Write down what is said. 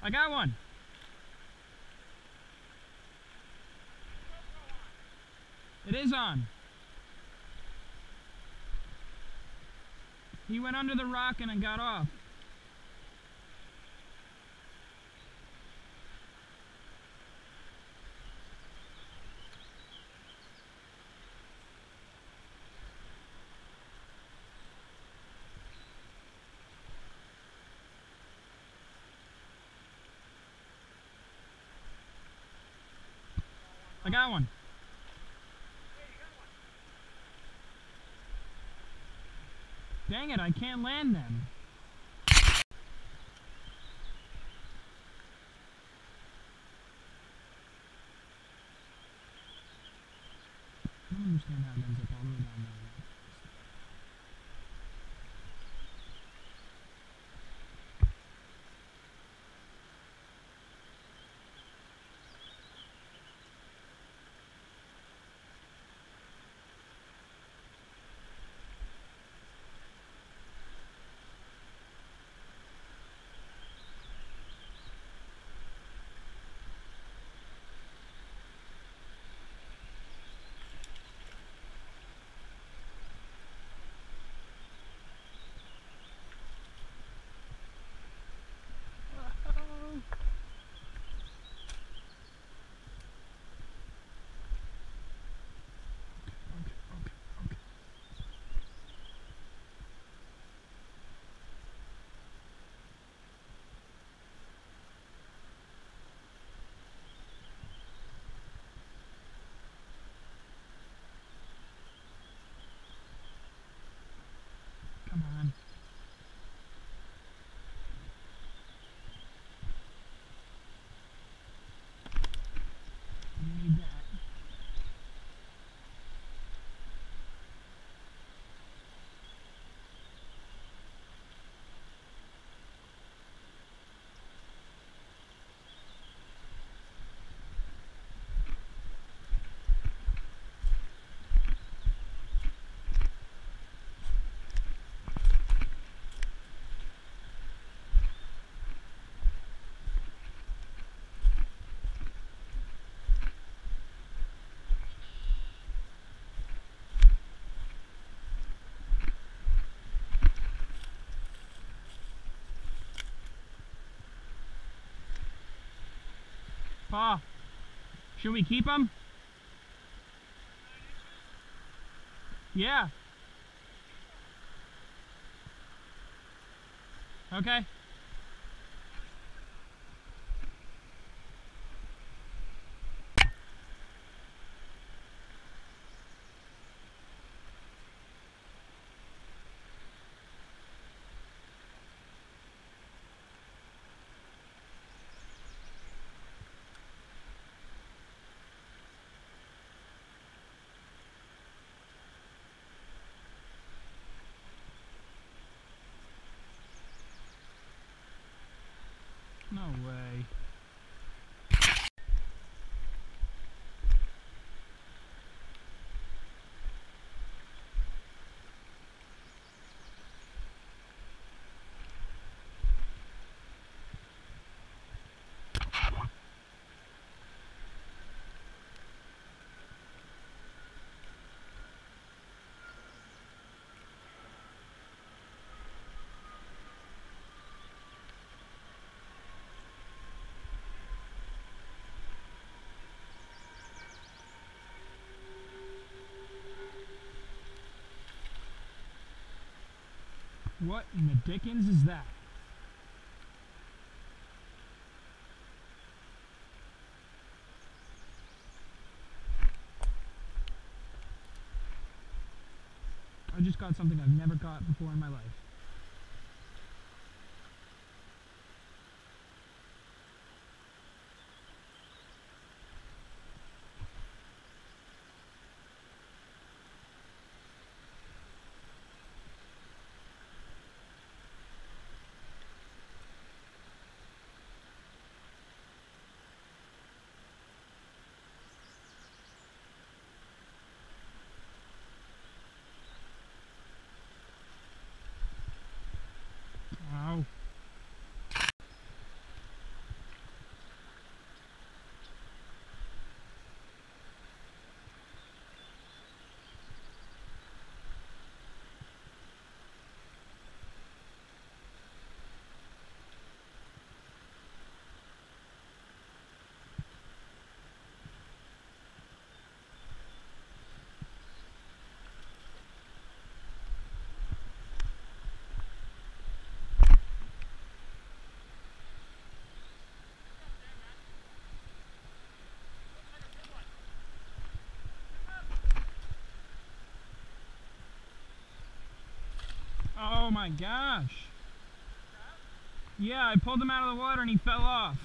I got one. It is on. He went under the rock and it got off. I got one. Dang it, I can't land them. I don't understand how it ends up all the way down there. Come on. I need that. Pa, should we keep him? Yeah. Okay. No way. What in the dickens is that? I just caught something I've never caught before in my life. Oh my gosh. Yeah, I pulled him out of the water and he fell off.